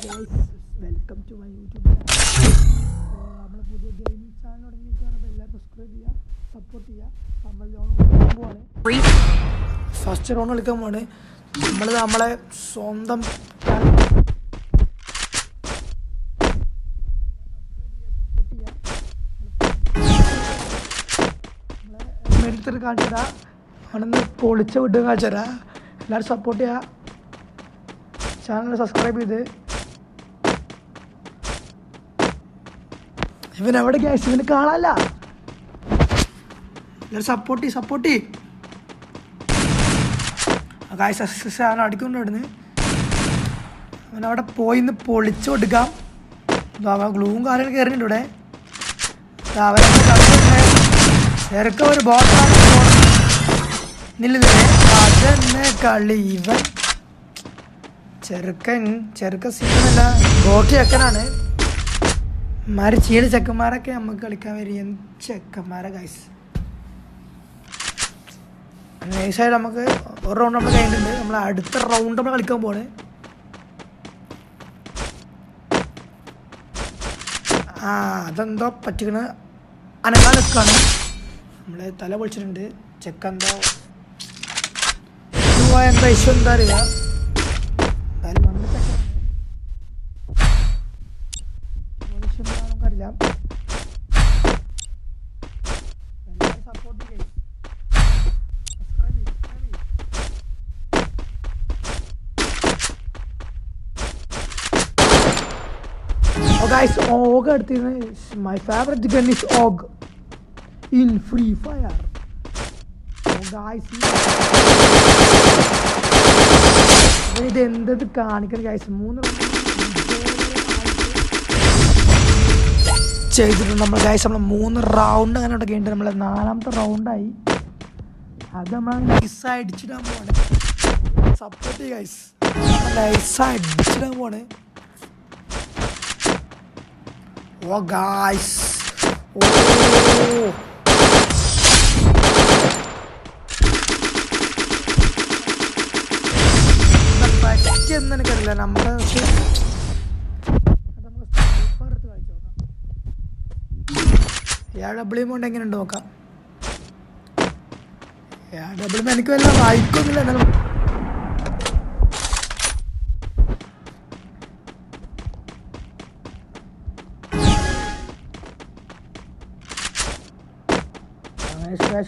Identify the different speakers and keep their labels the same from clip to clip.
Speaker 1: Guys welcome to my YouTube channel. നമ്മൾ പുതിയ gaming channel തുടങ്ങിയിരിക്കുകയാണ്. അപ്പോൾ എല്ലാവരും സബ്സ്ക്രൈബ് ചെയ്യുക, സപ്പോർട്ട് ചെയ്യുക. നമ്മൾ ഫസ്റ്റ് റൗണ്ട് കളിക്കാൻ പോവാണ്. നമ്മളെ സ്വന്തം മെടുത്തിട്ട് കാണിച്ചു തരാം. അവിടുന്ന് പൊളിച്ച വിട്ട് കാണിച്ചു തരാം. എല്ലാവരും സപ്പോർട്ട് ചെയ്യുക, ചാനൽ സബ്സ്ക്രൈബ് ചെയ്ത്. ഇവൻ എവിടെ ഗ്യാസ് ഇവന് കാണാല്ല. എല്ലാവരും സപ്പോർട്ട് ചെയ്യും. ഗായ്സ് സക്സസ് ആണ് അടിക്കൊണ്ട് ഇവിടുന്ന്. അവനവിടെ പോയി നിന്ന് പൊളിച്ചു കൊടുക്കാം. ഗ്ലൂവും കാര്യങ്ങളൊക്കെ എറിഞ്ഞിട്ടുണ്ട് ഇവിടെ. ചെറുക്ക ഒരു ബോട്ടാണ് അതന്നെ കളി. ഇവൻ ചെറുക്ക സീനല്ല, ബോട്ട് ചെക്കനാണ്. മാറി ചീട് ചെക്കന്മാരൊക്കെ നമുക്ക് കളിക്കാൻ വരും. ചെക്കന്മാരെ ഗൈസ് നൈസായിട്ട് നമുക്ക് ഒരു റൗണ്ട് നമ്മൾ കഴിഞ്ഞിട്ടുണ്ട്. നമ്മൾ അടുത്ത റൗണ്ട് നമ്മൾ കളിക്കാൻ പോണ്. അതെന്തോ പറ്റിക്കണ അനങ്ങാൻ നിൽക്കുകയാണ്. നമ്മളെ തല പൊളിച്ചിട്ടുണ്ട്. ചെക്കെന്തോ എന്താ ഇഷ്യൂ എന്താ അറിയില്ല. എന്തായാലും വന്ന ചെക്കനാണ്, നമുക്കറിയില്ല. എല്ലാവരും സപ്പോർട്ട് ചെയ്യും. Guys, Og എടുത്തിരുന്ന my favorite gun is Og in Free Fire. Guys, ഇത് എന്തത് കാണിക്കണം ഗൈസ്. 3 ചെയ്തിട്ടുണ്ട് നമ്മൾ ഗൈസ്. നമ്മൾ 3 റൗണ്ട് അങ്ങനെ ഉണ്ട്. നമ്മൾ 4ാമത്തെ റൗണ്ടായി. അത് നമ്മൾ നൈസായി അടിച്ചിടാൻ പോവാണ്. സപ്പോർട്ട് ചെയ്യ ഗൈസ്. നൈസായി അടിച്ചിടാൻ പോവാണ്. Oh guys, പറ്റിയെന്ന് എനിക്കറിയില്ല. നമ്മുടെ ഡബ്ല്യൂ കൊണ്ട് എങ്ങനെ ഉണ്ട് നോക്കാം. ഡബ്ല്യൂ എനിക്ക് വല്ല വായിക്കൊന്നുമില്ല. എന്നാലും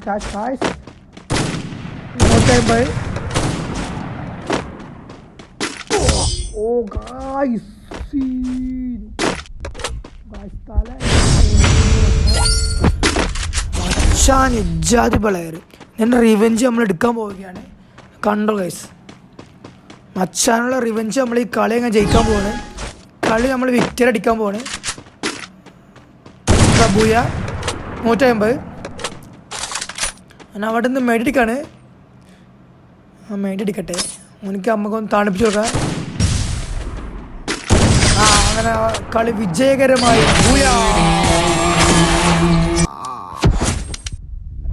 Speaker 1: guys. Okay, bye. Oh guys, see. Guys, tala. മച്ചാൻ ഇജാതി പിള്ളേർ. എൻ്റെ റിവെഞ്ച് നമ്മൾ എടുക്കാൻ പോവുകയാണ്. കണ്ടോ ഗൈസ്, മച്ചാനുള്ള റിവെഞ്ച് നമ്മൾ ഈ കളി അങ്ങ് ജയിക്കാൻ പോവാണ്. കളി നമ്മൾ വിക്ടറി അടിക്കാൻ പോവാണ്. പ്രഭുയ 150. ഞാൻ അവിടെ നിന്ന് മേടിക്കാണ്. മേടിക്കട്ടെ. എനിക്ക് അമ്മക്കൊന്ന് തണുപ്പിച്ച് നോക്കാം. അങ്ങനെ കളി വിജയകരമായി.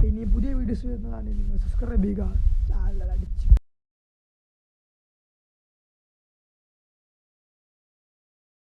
Speaker 1: ഇനി പുതിയ വീഡിയോസ് വരുന്നതാണ്. നിങ്ങൾ സബ്സ്ക്രൈബ് ചെയ്യുക.